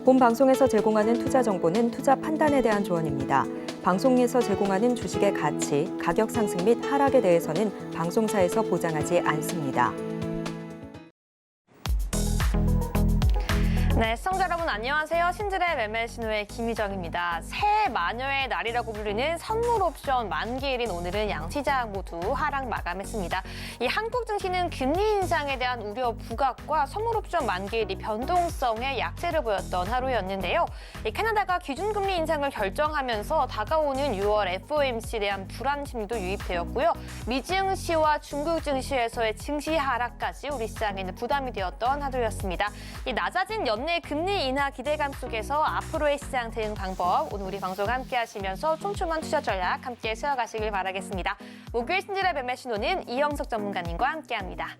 본 방송에서 제공하는 투자 정보는 투자 판단에 대한 조언입니다. 방송에서 제공하는 주식의 가치, 가격 상승 및 하락에 대해서는 방송사에서 보장하지 않습니다. 네, 시청자 여러분 안녕하세요. 신들의 매매 신호의 김희정입니다. 새해 마녀의 날이라고 불리는 선물 옵션 만기일인 오늘은 양시장 모두 하락 마감했습니다. 이 한국 증시는 금리 인상에 대한 우려 부각과 선물 옵션 만기일이 변동성에 약세를 보였던 하루였는데요. 이 캐나다가 기준금리 인상을 결정하면서 다가오는 6월 FOMC에 대한 불안 심리도 유입되었고요. 미 증시와 중국 증시에서의 증시 하락까지 우리 시장에는 부담이 되었던 하루였습니다. 이 낮아진 연내 금리 인하 기대감 속에서 앞으로의 시장 대응 방법, 오늘 우리 방송 함께 하시면서 촘촘한 투자 전략 함께 세워가시길 바라겠습니다. 목요일 신지의 매매 신호는 이영석 전문가님과 함께합니다.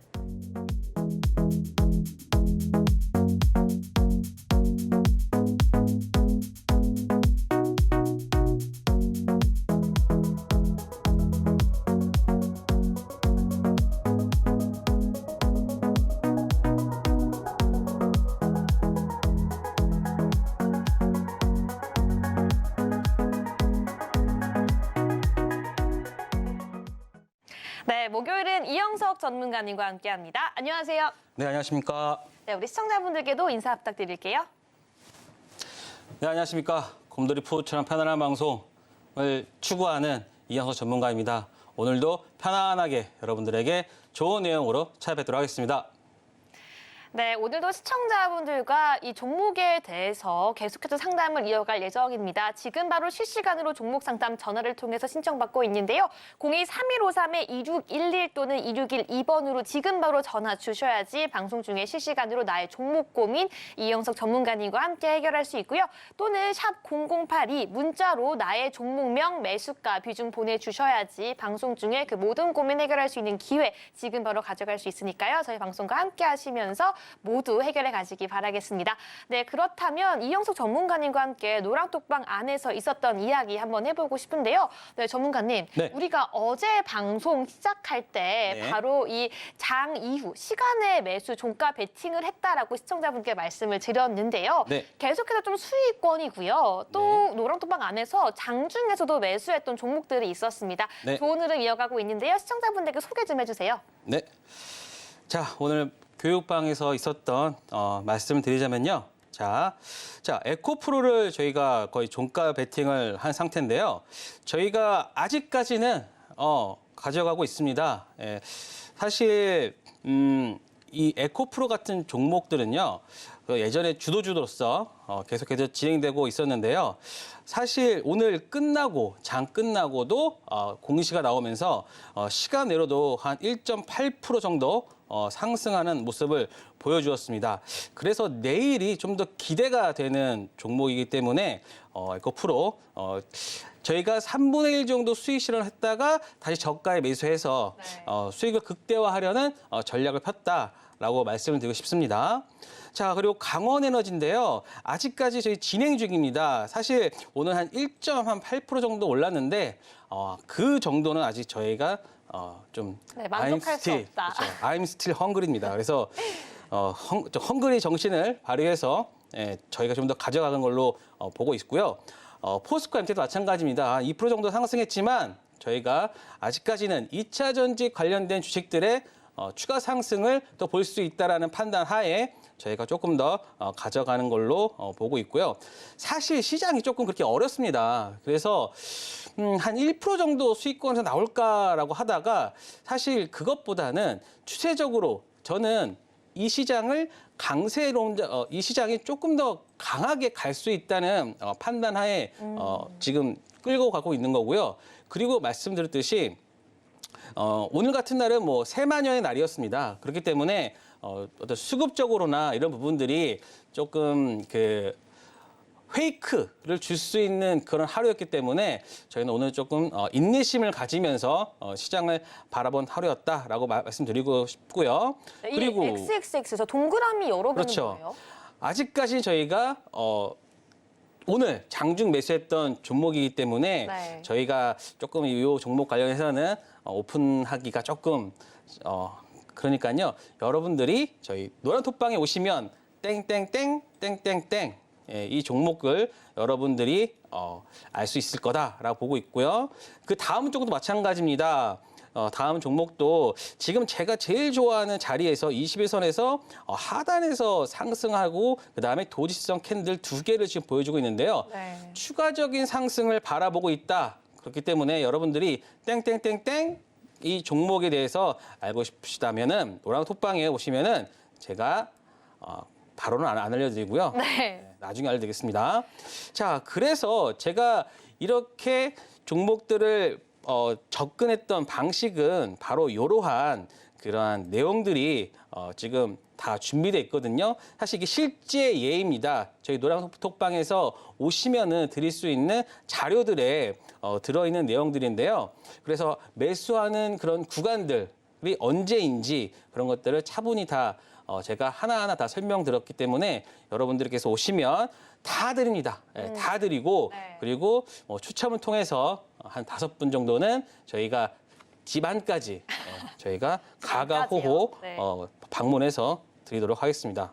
네, 목요일은 이영석 전문가님과 함께합니다. 안녕하세요. 네, 안녕하십니까. 네, 우리 시청자분들께도 인사 부탁드릴게요. 네, 안녕하십니까. 곰돌이 푸드처럼 편안한 방송을 추구하는 이영석 전문가입니다. 오늘도 편안하게 여러분들에게 좋은 내용으로 찾아뵙도록 하겠습니다. 네, 오늘도 시청자분들과 이 종목에 대해서 계속해서 상담을 이어갈 예정입니다. 지금 바로 실시간으로 종목 상담 전화를 통해서 신청받고 있는데요. 02-3153-2611 또는 2612번으로 지금 바로 전화 주셔야지 방송 중에 실시간으로 나의 종목 고민 이영석 전문가님과 함께 해결할 수 있고요. 또는 샵 0082 문자로 나의 종목명, 매수가, 비중 보내주셔야지 방송 중에 그 모든 고민 해결할 수 있는 기회 지금 바로 가져갈 수 있으니까요. 저희 방송과 함께 하시면서 모두 해결해 가시기 바라겠습니다. 네, 그렇다면 이영석 전문가님과 함께 노랑톡방 안에서 있었던 이야기 한번 해보고 싶은데요. 네, 전문가님, 네. 우리가 어제 방송 시작할 때 네. 바로 이 장 이후 시간에 매수 종가 베팅을 했다라고 시청자분께 말씀을 드렸는데요. 네. 계속해서 좀 수익권이고요. 또 노랑톡방 안에서 장중에서도 매수했던 종목들이 있었습니다. 네. 좋은 흐름 이어가고 있는데요. 시청자분들께 소개 좀 해주세요. 네. 자, 오늘 교육방에서 있었던 말씀을 드리자면요. 자, 에코프로를 저희가 거의 종가 베팅을 한 상태인데요. 저희가 아직까지는 가져가고 있습니다. 예, 사실 이 에코프로 같은 종목들은요. 예전에 주도주로서 계속해서 진행되고 있었는데요. 사실 오늘 끝나고 장 끝나고도 공시가 나오면서 시간 내로도 한 1.8% 정도 상승하는 모습을 보여주었습니다. 그래서 내일이 좀 더 기대가 되는 종목이기 때문에 에코프로 저희가 3분의 1 정도 수익 실현을 했다가 다시 저가에 매수해서 수익을 극대화하려는 전략을 폈다라고 말씀을 드리고 싶습니다. 자, 그리고 강원에너지인데요. 아직까지 저희 진행 중입니다. 사실 오늘 한 1.8% 정도 올랐는데 그 정도는 아직 저희가 좀 만족할 수 없다. 그렇죠. I'm still hungry입니다. 그래서 헝그리 정신을 발휘해서 저희가 좀 더 가져가는 걸로 보고 있고요. 포스코 MT도 마찬가지입니다. 2% 정도 상승했지만 저희가 아직까지는 2차 전지 관련된 주식들의 추가 상승을 더 볼 수 있다라는 판단 하에 저희가 조금 더 가져가는 걸로 보고 있고요. 사실 시장이 조금 그렇게 어렵습니다. 그래서 한 1% 정도 수익권에서 나올까라고 하다가 사실 그것보다는 추세적으로 저는 이 시장을 이 시장이 조금 더 강하게 갈 수 있다는 판단 하에 지금 끌고 가고 있는 거고요. 그리고 말씀드렸듯이 오늘 같은 날은 뭐 새마녀의 날이었습니다. 그렇기 때문에 어떤 수급적으로나 이런 부분들이 조금 페이크를 줄 수 있는 그런 하루였기 때문에 저희는 오늘 조금 인내심을 가지면서 시장을 바라본 하루였다라고 말씀드리고 싶고요. 네, 그리고 이 XXX에서 동그라미 여러 개는 그렇죠. 거예요? 아직까지 저희가 오늘 장중 매수했던 종목이기 때문에 네. 저희가 조금 이 종목 관련해서는 오픈하기가 조금 그러니까요. 여러분들이 저희 노란 톡방에 오시면 땡땡땡 땡땡땡 이 종목을 여러분들이 알 수 있을 거다라고 보고 있고요. 그 다음 종목도 마찬가지입니다. 다음 종목도 지금 제가 제일 좋아하는 자리에서 21선에서 하단에서 상승하고 그다음에 도지성 캔들 2개를 지금 보여주고 있는데요. 네. 추가적인 상승을 바라보고 있다. 그렇기 때문에 여러분들이 땡땡땡땡 이 종목에 대해서 알고 싶으시다면은 노랑 톡방에 오시면은 제가 바로는 안 알려드리고요. 네. 나중에 알려드리겠습니다. 자, 그래서 제가 이렇게 종목들을 접근했던 방식은 바로 이러한 그러한 내용들이 지금 다 준비되어 있거든요. 사실 이게 실제 예입니다. 저희 노랑 톡방에서 오시면은 드릴 수 있는 자료들에 들어있는 내용들인데요. 그래서 매수하는 그런 구간들이 언제인지 그런 것들을 차분히 다 제가 하나하나 다 설명드렸기 때문에 여러분들께서 오시면 다 드립니다. 예, 다 드리고 네. 그리고 추첨을 통해서 한 5분 정도는 저희가 집 안까지 저희가 가가호호 네. 방문해서 드리도록 하겠습니다.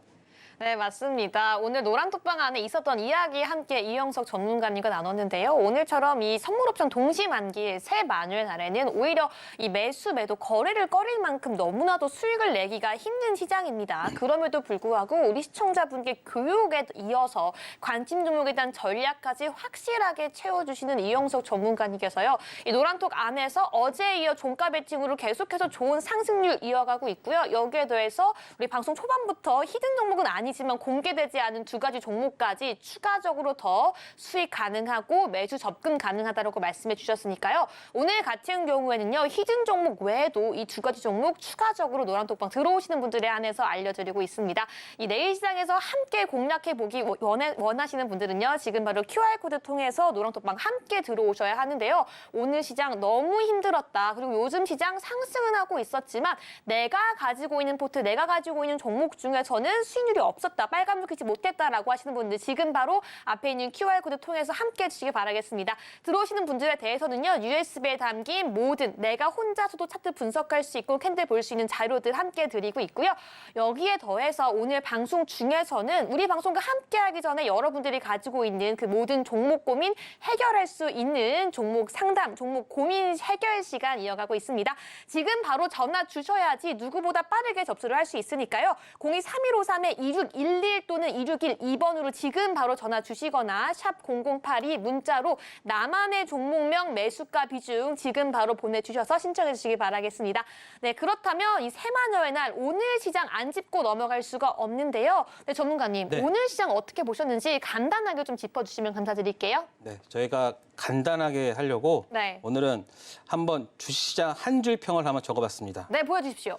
네, 맞습니다. 오늘 노란톡방 안에 있었던 이야기 함께 이영석 전문가님과 나눴는데요. 오늘처럼 이 선물옵션 동시 만기의 새 만휴의 날에는 오히려 이 매수, 매도 거래를 꺼릴 만큼 너무나도 수익을 내기가 힘든 시장입니다. 그럼에도 불구하고 우리 시청자분께 교육에 이어서 관심 종목에 대한 전략까지 확실하게 채워주시는 이영석 전문가님께서요. 이 노란톡 안에서 어제에 이어 종가 배팅으로 계속해서 좋은 상승률 이어가고 있고요. 여기에 더해서 우리 방송 초반부터 히든 종목은 아니지만 공개되지 않은 2가지 종목까지 추가적으로 더 수익 가능하고 매수 접근 가능하다고 말씀해 주셨으니까요. 오늘 같은 경우에는요. 히든 종목 외에도 이 2가지 종목 추가적으로 노란톡방 들어오시는 분들에 한해서 알려드리고 있습니다. 이 내일 시장에서 함께 공략해 보기 원하시는 분들은요. 지금 바로 QR코드 통해서 노란톡방 함께 들어오셔야 하는데요. 오늘 시장 너무 힘들었다. 그리고 요즘 시장 상승은 하고 있었지만 내가 가지고 있는 포트, 내가 가지고 있는 종목 중에서는 수익률이 없었다, 빨간불 켜지 못했다라고 하시는 분들 지금 바로 앞에 있는 QR코드 통해서 함께 해주시기 바라겠습니다. 들어오시는 분들에 대해서는요. USB에 담긴 모든 내가 혼자서도 차트 분석할 수 있고 캔들 볼 수 있는 자료들 함께 드리고 있고요. 여기에 더해서 오늘 방송 중에서는 우리 방송과 함께하기 전에 여러분들이 가지고 있는 그 모든 종목 고민 해결할 수 있는 종목 상담, 종목 고민 해결 시간 이어가고 있습니다. 지금 바로 전화 주셔야지 누구보다 빠르게 접수를 할 수 있으니까요. 02-3153-2611 또는 2612번으로 지금 바로 전화 주시거나 샵 0082 문자로 나만의 종목명 매수가 비중 지금 바로 보내주셔서 신청해 주시기 바라겠습니다. 네, 그렇다면 이 새마녀의 날 오늘 시장 안 짚고 넘어갈 수가 없는데요. 네, 전문가님 네. 오늘 시장 어떻게 보셨는지 간단하게 좀 짚어주시면 감사드릴게요. 네, 저희가 간단하게 하려고 네. 오늘은 한번 주시장 한 줄 평을 한번 적어봤습니다. 네, 보여주십시오.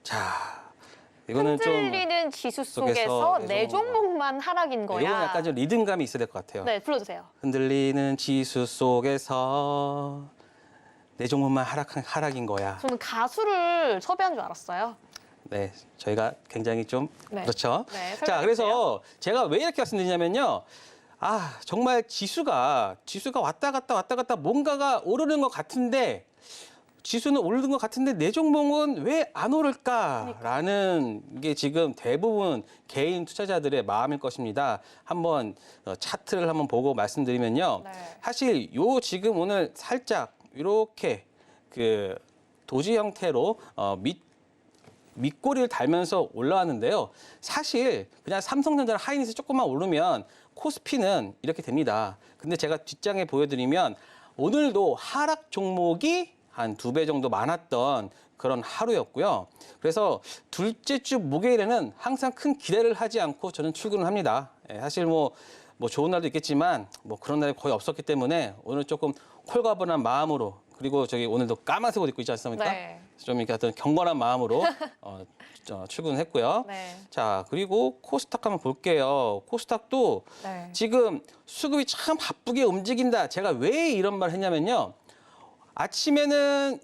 자, 이거는 좀 흔들리는 지수 속에서 속에서 내 내 종목만 하락인 거야. 이건 약간 좀 리듬감이 있어야 될 것 같아요. 네, 불러주세요. 흔들리는 지수 속에서 내 종목만 하락인 거야. 저는 가수를 섭외한 줄 알았어요. 네, 저희가 굉장히 좀 네. 그렇죠. 네, 자, 설명해 그래서 제가 왜 이렇게 말씀드리냐면요. 정말 지수가 왔다 갔다 뭔가가 오르는 것 같은데 지수는 오르는 것 같은데 내 종목은 왜 안 오를까라는 게 지금 대부분 개인 투자자들의 마음일 것입니다. 한번 차트를 한번 보고 말씀드리면요. 네. 사실 요 지금 오늘 살짝 이렇게 그 도지 형태로 밑꼬리를 달면서 올라왔는데요. 사실 그냥 삼성전자랑 하이닉스 조금만 오르면 코스피는 이렇게 됩니다. 근데 제가 뒷장에 보여드리면 오늘도 하락 종목이 한 2배 정도 많았던 그런 하루였고요. 그래서 둘째 주 목요일에는 항상 큰 기대를 하지 않고 저는 출근을 합니다. 사실 뭐 좋은 날도 있겠지만 뭐 그런 날이 거의 없었기 때문에 오늘 조금 홀가분한 마음으로 그리고 저기 오늘도 까만색 옷 입고 있지 않습니까? 네. 좀 이렇게 어떤 경건한 마음으로 출근했고요. 네. 자, 그리고 코스닥 한번 볼게요. 코스닥도 네. 지금 수급이 참 바쁘게 움직인다. 제가 왜 이런 말을 했냐면요. 아침에는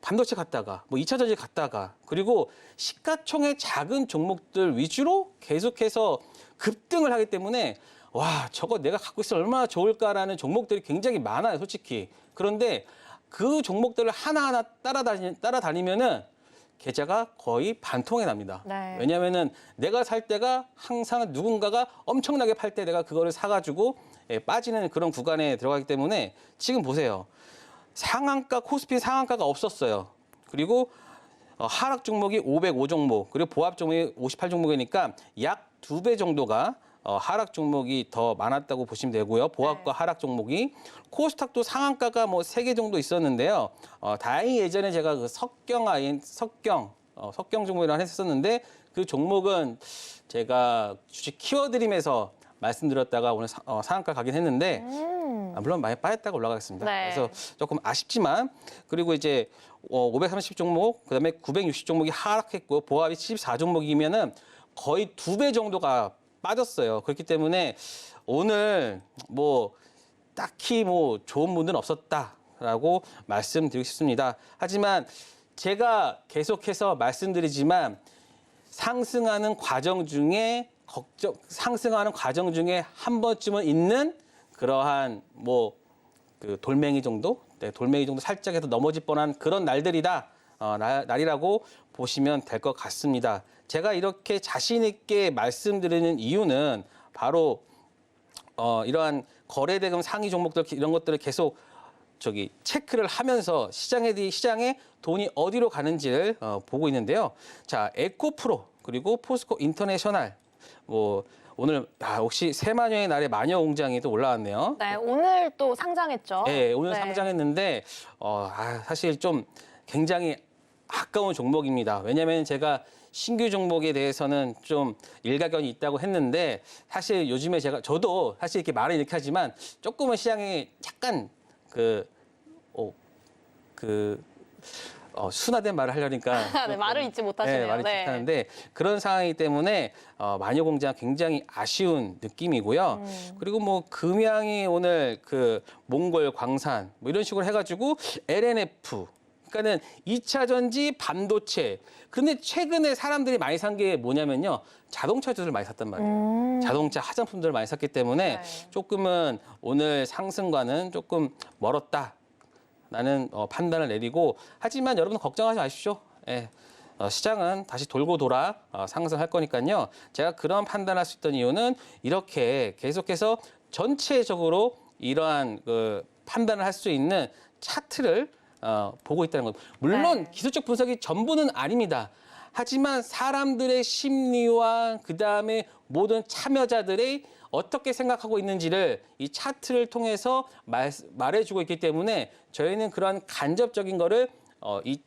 반도체 갔다가 2차 전지 갔다가 그리고 시가총액 작은 종목들 위주로 계속해서 급등을 하기 때문에 와, 저거 내가 갖고 있으면 얼마나 좋을까라는 종목들이 굉장히 많아요, 솔직히. 그런데 그 종목들을 하나하나 따라다니면은 계좌가 거의 반통이 납니다. 네. 왜냐하면은 내가 살 때가 항상 누군가가 엄청나게 팔 때 내가 그거를 사가지고 빠지는 그런 구간에 들어가기 때문에 지금 보세요. 상한가, 코스피 상한가가 없었어요. 그리고 하락 종목이 505 종목, 그리고 보합 종목이 58 종목이니까 약 2배 정도가 하락 종목이 더 많았다고 보시면 되고요. 보합과 네. 하락 종목이. 코스닥도 상한가가 뭐 3개 정도 있었는데요. 다행히 예전에 제가 그 석경 종목이라고 했었는데 그 종목은 제가 주식 키워드림에서 말씀드렸다가 오늘 상한가 가긴 했는데 물론 많이 빠졌다가 올라가겠습니다. 네. 그래서 조금 아쉽지만 그리고 이제 530 종목, 그다음에 960 종목이 하락했고 보합이 74 종목이면은 거의 2배 정도가 빠졌어요. 그렇기 때문에 오늘 뭐 딱히 뭐 좋은 분들은 없었다라고 말씀드리고 싶습니다. 하지만 제가 계속해서 말씀드리지만 상승하는 과정 중에 한 번쯤은 있는 그러한 뭐 그 돌멩이 정도, 돌멩이 정도 살짝 해서 넘어질 뻔한 그런 날들이다, 날이라고 보시면 될 것 같습니다. 제가 이렇게 자신 있게 말씀드리는 이유는 바로 이러한 거래대금 상위 종목들 이런 것들을 계속 체크를 하면서 시장에 돈이 어디로 가는지를 보고 있는데요. 자, 에코프로 그리고 포스코 인터내셔널 뭐 오늘 혹시 새마녀의 날에 마녀공장이 또 올라왔네요. 네, 오늘 또 상장했죠. 네, 오늘 네. 상장했는데 사실 좀 굉장히 아까운 종목입니다. 왜냐하면 제가 신규 종목에 대해서는 좀 일가견이 있다고 했는데 사실 요즘에 저도 사실 이렇게 말은 이렇게 하지만 조금은 시장에 약간 순화된 말을 하려니까 네, 말을 잊지 못하시네요. 네, 말을 네. 잊지 하는데 그런 상황이기 때문에 마녀공장 굉장히 아쉬운 느낌이고요. 그리고 뭐 금양이 오늘 그 몽골 광산 뭐 이런 식으로 해가지고 LNF 그러니까는 2차 전지 반도체. 근데 최근에 사람들이 많이 산 게 뭐냐면요. 자동차들을 많이 샀단 말이에요. 자동차 화장품들을 많이 샀기 때문에 네. 조금은 오늘 상승과는 조금 멀었다. 라는 판단을 내리고 하지만 여러분 걱정하지 마십시오. 예. 시장은 다시 돌고 돌아 상승할 거니까요. 제가 그런 판단할 수 있던 이유는 이렇게 계속해서 전체적으로 이러한 판단을 할 수 있는 차트를 보고 있다는 것. 물론 네. 기술적 분석이 전부는 아닙니다. 하지만 사람들의 심리와 그다음에 모든 참여자들의 어떻게 생각하고 있는지를 이 차트를 통해서 말해주고 있기 때문에 저희는 그런 간접적인 거를 이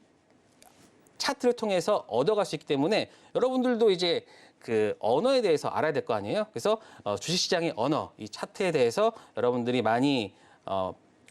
차트를 통해서 얻어갈 수 있기 때문에 여러분들도 이제 그 언어에 대해서 알아야 될 거 아니에요. 그래서 주식시장의 언어, 이 차트에 대해서 여러분들이 많이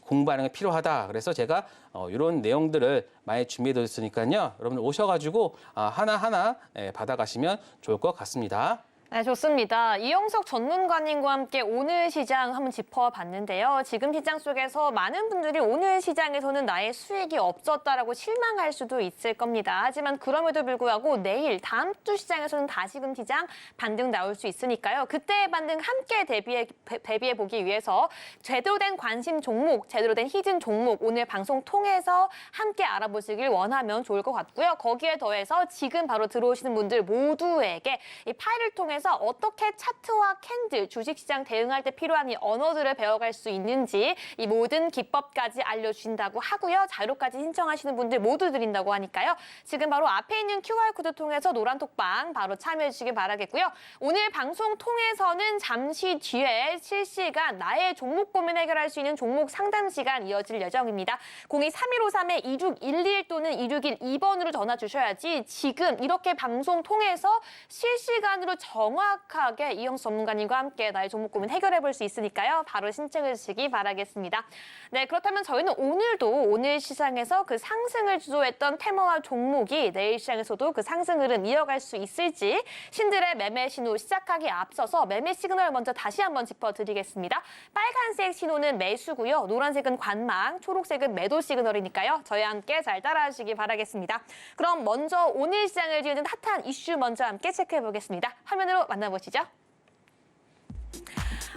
공부하는 게 필요하다. 그래서 제가 이런 내용들을 많이 준비해 드렸으니까요. 여러분들 오셔가지고 하나하나 받아가시면 좋을 것 같습니다. 네, 좋습니다. 이영석 전문가님과 함께 오늘 시장 한번 짚어봤는데요. 지금 시장 속에서 많은 분들이 오늘 시장에서는 나의 수익이 없었다라고 실망할 수도 있을 겁니다. 하지만 그럼에도 불구하고 내일 다음 주 시장에서는 다시금 시장 반등 나올 수 있으니까요. 그때의 반등 함께 대비해 보기 위해서 제대로 된 관심 종목, 제대로 된 히든 종목 오늘 방송 통해서 함께 알아보시길 원하면 좋을 것 같고요. 거기에 더해서 지금 바로 들어오시는 분들 모두에게 이 파일을 통해 어떻게 차트와 캔들, 주식시장 대응할 때 필요한 이 언어들을 배워갈 수 있는지 이 모든 기법까지 알려주신다고 하고요. 자료까지 신청하시는 분들 모두 드린다고 하니까요. 지금 바로 앞에 있는 QR코드 통해서 노란 톡방 바로 참여해 주시길 바라겠고요. 오늘 방송 통해서는 잠시 뒤에 실시간 나의 종목 고민 해결할 수 있는 종목 상담 시간 이어질 예정입니다. 02-3153-2611 또는 2612번으로 전화 주셔야지 지금 이렇게 방송 통해서 실시간으로 정확하게 이영석 전문가님과 함께 나의 종목 고민 해결해 볼 수 있으니까요. 바로 신청해 주시기 바라겠습니다. 네, 그렇다면 저희는 오늘도 오늘 시장에서 그 상승을 주도했던 테마와 종목이 내일 시장에서도 그 상승 흐름 이어갈 수 있을지 신들의 매매 신호 시작하기에 앞서서 매매 시그널 먼저 다시 한번 짚어드리겠습니다. 빨간색 신호는 매수고요. 노란색은 관망, 초록색은 매도 시그널이니까요. 저희와 함께 잘 따라하시기 바라겠습니다. 그럼 먼저 오늘 시장을 지우는 핫한 이슈 먼저 함께 체크해 보겠습니다. 화면으로 만나보시죠.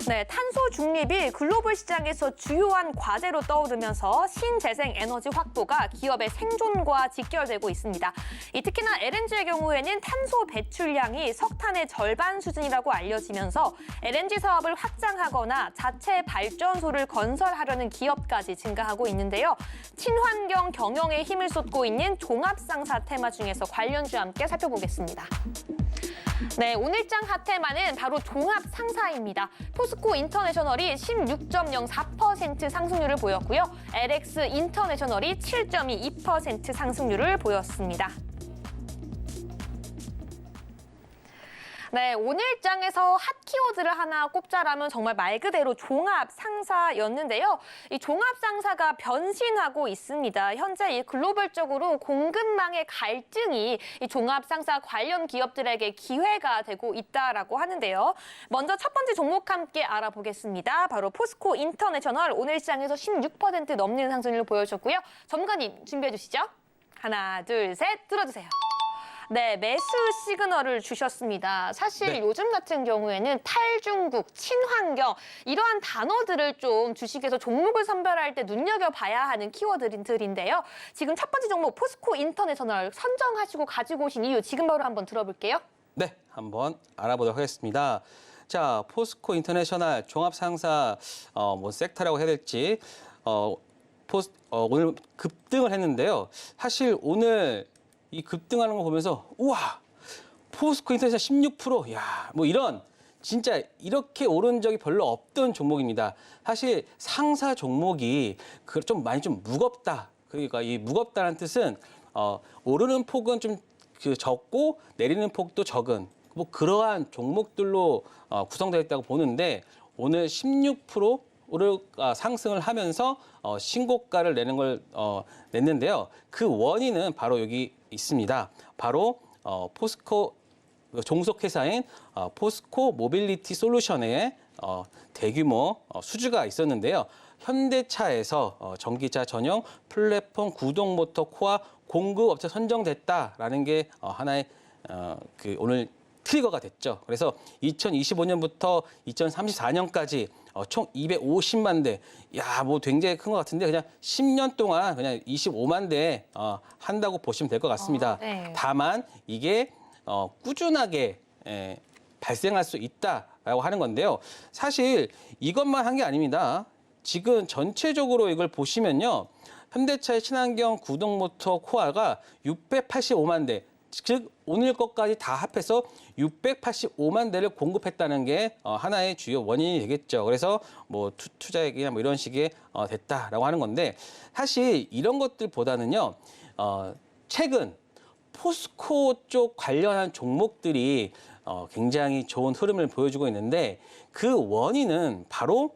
네, 탄소 중립이 글로벌 시장에서 주요한 과제로 떠오르면서 신재생 에너지 확보가 기업의 생존과 직결되고 있습니다. 특히나 LNG의 경우에는 탄소 배출량이 석탄의 절반 수준이라고 알려지면서 LNG 사업을 확장하거나 자체 발전소를 건설하려는 기업까지 증가하고 있는데요. 친환경 경영에 힘을 쏟고 있는 종합상사 테마 중에서 관련주와 함께 살펴보겠습니다. 네, 오늘장 핫테마는 바로 종합상사입니다. 포스코 인터내셔널이 16.04% 상승률을 보였고요. LX 인터내셔널이 7.22% 상승률을 보였습니다. 네, 오늘장에서 핫 키워드를 하나 꼽자라면 정말 말 그대로 종합상사였는데요. 이 종합상사가 변신하고 있습니다. 현재 이 글로벌적으로 공급망의 갈등이 이 종합상사 관련 기업들에게 기회가 되고 있다라고 하는데요. 먼저 첫 번째 종목 함께 알아보겠습니다. 바로 포스코 인터내셔널 오늘 시장에서 16% 넘는 상승률을 보여줬고요. 전문가님 준비해 주시죠. 하나, 둘, 셋 들어주세요. 네, 매수 시그널을 주셨습니다. 사실 네. 요즘 같은 경우에는 탈중국, 친환경 이러한 단어들을 좀 주식에서 종목을 선별할 때 눈여겨봐야 하는 키워드들인데요. 지금 첫 번째 종목 포스코 인터내셔널 선정하시고 가지고 오신 이유 지금 바로 한번 들어볼게요. 네, 한번 알아보도록 하겠습니다. 자, 포스코 인터내셔널 종합상사 뭐 섹터라고 해야 될지 오늘 급등을 했는데요. 사실 오늘 이 급등하는 거 보면서 우와, 포스코 인터내셔널 16%, 야, 뭐 이런 진짜 이렇게 오른 적이 별로 없던 종목입니다. 사실 상사 종목이 좀 많이 좀 무겁다. 그러니까 이 무겁다는 뜻은 오르는 폭은 좀 적고 내리는 폭도 적은 뭐 그러한 종목들로 구성되어 있다고 보는데 오늘 16%를 상승을 하면서 신고가를 내는 걸 냈는데요. 그 원인은 바로 여기 있습니다. 바로 포스코 종속회사인 포스코 모빌리티 솔루션의 대규모 수주가 있었는데요. 현대차에서 전기차 전용 플랫폼 구동 모터 코어 공급업체 선정됐다라는 게 하나의 오늘 트리거가 됐죠. 그래서 2025년부터 2034년까지 총 250만 대, 야, 뭐 굉장히 큰 것 같은데 그냥 10년 동안 그냥 25만 대 한다고 보시면 될 것 같습니다. 네. 다만 이게 꾸준하게 발생할 수 있다라고 하는 건데요. 사실 이것만 한 게 아닙니다. 지금 전체적으로 이걸 보시면요. 현대차의 친환경 구동 모터 코어가 685만 대, 즉 오늘 것까지 다 합해서 685만 대를 공급했다는 게 하나의 주요 원인이 되겠죠. 그래서 뭐 투자액이나 뭐 이런 식의 됐다라고 하는 건데 사실 이런 것들보다는요. 최근 포스코 쪽 관련한 종목들이 굉장히 좋은 흐름을 보여주고 있는데 그 원인은 바로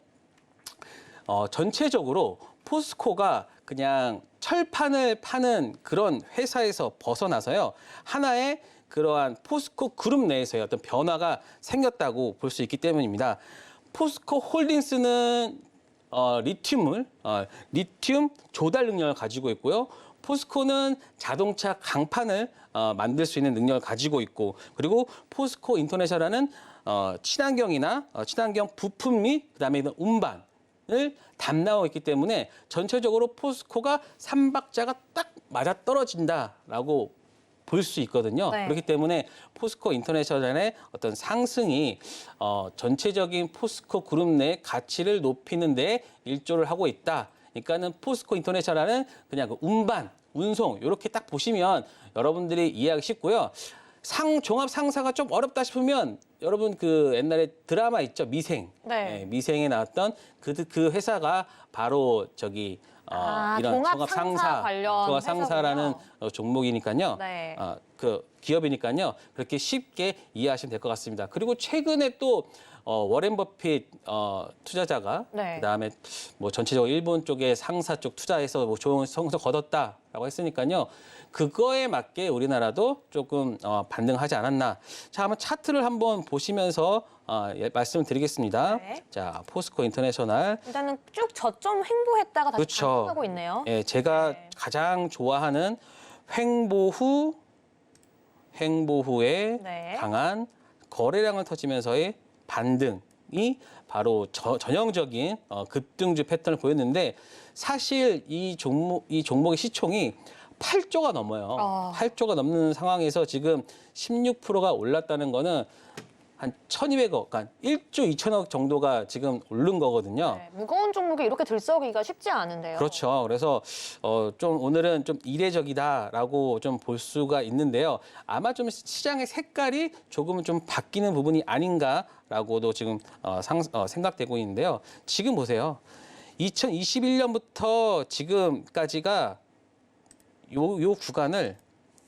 전체적으로 포스코가 그냥 철판을 파는 그런 회사에서 벗어나서요. 하나의 그러한 포스코 그룹 내에서의 어떤 변화가 생겼다고 볼 수 있기 때문입니다. 포스코 홀딩스는 리튬 조달 능력을 가지고 있고요. 포스코는 자동차 강판을 만들 수 있는 능력을 가지고 있고, 그리고 포스코 인터내셔널은 친환경이나 친환경 부품 및 그다음에 운반을 담당하고 있기 때문에 전체적으로 포스코가 삼박자가 딱 맞아떨어진다라고 볼 수 있거든요. 네. 그렇기 때문에 포스코 인터내셔널의 어떤 상승이 전체적인 포스코 그룹 내 가치를 높이는 데 일조를 하고 있다. 그러니까는 포스코 인터내셔널은 그냥 그 운반, 운송 이렇게 딱 보시면 여러분들이 이해하기 쉽고요. 종합 상사가 좀 어렵다 싶으면 여러분 그 옛날에 드라마 있죠, 미생. 네. 예, 미생에 나왔던 그 회사가 바로 저기 이런 종합 상사 관련 종합 상사라는 회사군요. 종목이니까요. 네. 그 기업이니까요. 그렇게 쉽게 이해하시면 될 것 같습니다. 그리고 최근에 또 워렌 버핏 투자자가 네. 그다음에 뭐 전체적으로 일본 쪽에 상사 쪽 투자해서 뭐 좋은 성적 거뒀다라고 했으니까요. 그거에 맞게 우리나라도 조금 반등하지 않았나. 자, 한번 차트를 한번 보시면서 말씀을 드리겠습니다. 네. 자, 포스코 인터내셔널. 일단은 쭉 저점 횡보했다가 다시 그렇죠. 반등하고 있네요. 예, 제가 네. 가장 좋아하는 횡보 후에 네. 강한 거래량을 터지면서의 반등이 종목이 바로 전형적인 급등주 패턴을 보였는데 사실 이 종목의 시총이 8조가 넘어요. 8조가 넘는 상황에서 지금 16%가 올랐다는 거는 한 1,200억, 그러니까 1조 2천억 정도가 지금 오른 거거든요. 네, 무거운 종목이 이렇게 들썩이기가 쉽지 않은데요. 그렇죠. 그래서 좀 오늘은 좀 이례적이다라고 좀 볼 수가 있는데요. 아마 좀 시장의 색깔이 조금은 좀 바뀌는 부분이 아닌가라고도 지금 생각되고 있는데요. 지금 보세요. 2021년부터 지금까지가 요 구간을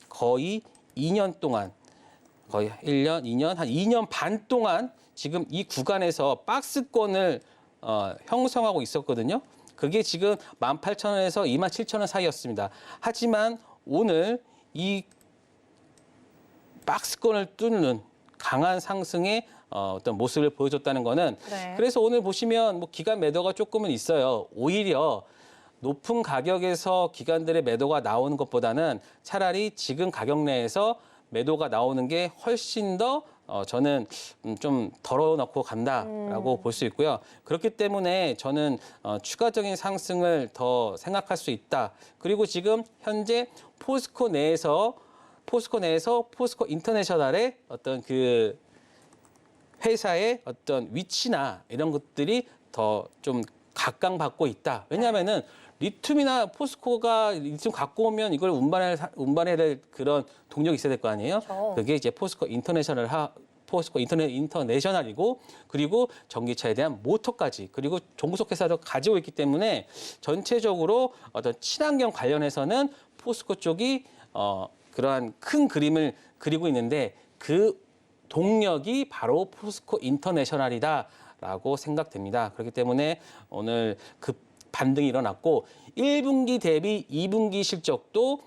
거의 2년 동안 거의 1년, 2년, 한 2년 반 동안 지금 이 구간에서 박스권을 형성하고 있었거든요. 그게 지금 18,000원에서 27,000원 사이였습니다. 하지만 오늘 이 박스권을 뚫는 강한 상승의 어떤 모습을 보여줬다는 거는 네. 그래서 오늘 보시면 뭐 기간 매도가 조금은 있어요. 오히려 높은 가격에서 기관들의 매도가 나오는 것보다는 차라리 지금 가격 내에서 매도가 나오는 게 훨씬 더 저는 좀 덜어놓고 간다라고 볼 수 있고요. 그렇기 때문에 저는 추가적인 상승을 더 생각할 수 있다. 그리고 지금 현재 포스코 내에서 포스코 인터내셔널의 어떤 그 회사의 어떤 위치나 이런 것들이 더 좀 각광받고 있다. 왜냐하면은 리튬이나 포스코가 리튬 갖고 오면 이걸 운반해야 될 그런 동력이 있어야 될 거 아니에요? 그렇죠. 그게 이제 포스코 인터내셔널이고 그리고 전기차에 대한 모터까지 그리고 종속 회사도 가지고 있기 때문에 전체적으로 어떤 친환경 관련해서는 포스코 쪽이 그러한 큰 그림을 그리고 있는데 그 동력이 바로 포스코 인터내셔널이다라고 생각됩니다. 그렇기 때문에 오늘 급 반등이 일어났고 1분기 대비 2분기 실적도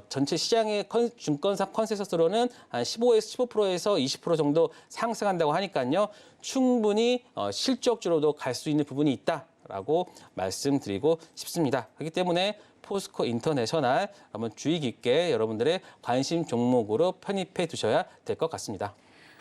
전체 시장의 증권사 컨센서스로는 한 15%에서 20% 정도 상승한다고 하니까요. 충분히 실적주로도 갈 수 있는 부분이 있다라고 말씀드리고 싶습니다. 그렇기 때문에 포스코 인터내셔널 한번 주의 깊게 여러분들의 관심 종목으로 편입해 두셔야 될 것 같습니다.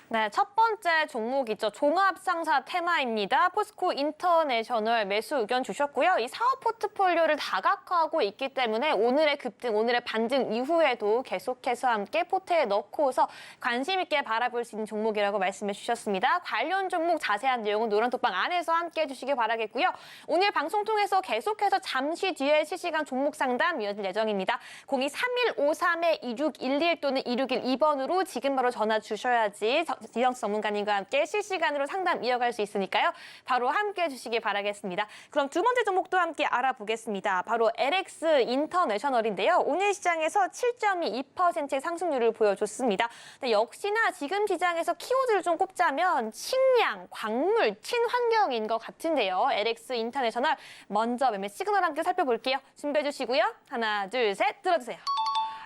네, 첫 번째 종목이죠. 종합상사 테마입니다. 포스코 인터내셔널 매수 의견 주셨고요. 이 사업 포트폴리오를 다각화하고 있기 때문에 오늘의 급등, 오늘의 반등 이후에도 계속해서 함께 포트에 넣고서 관심 있게 바라볼 수 있는 종목이라고 말씀해 주셨습니다. 관련 종목 자세한 내용은 노란톡방 안에서 함께 해주시기 바라겠고요. 오늘 방송 통해서 계속해서 잠시 뒤에 실시간 종목 상담 이어질 예정입니다. 023153-2611 또는 2612번으로 지금 바로 전화 주셔야지 지정수 전문가님과 함께 실시간으로 상담 이어갈 수 있으니까요. 바로 함께 해주시기 바라겠습니다. 그럼 두 번째 종목도 함께 알아보겠습니다. 바로 LX 인터내셔널인데요. 오늘 시장에서 7.2%의 상승률을 보여줬습니다. 근데 역시나 지금 시장에서 키워드를 좀 꼽자면 식량, 광물, 친환경인 것 같은데요. LX 인터내셔널 먼저 매매 시그널 함께 살펴볼게요. 준비해 주시고요. 하나, 둘, 셋 들어주세요.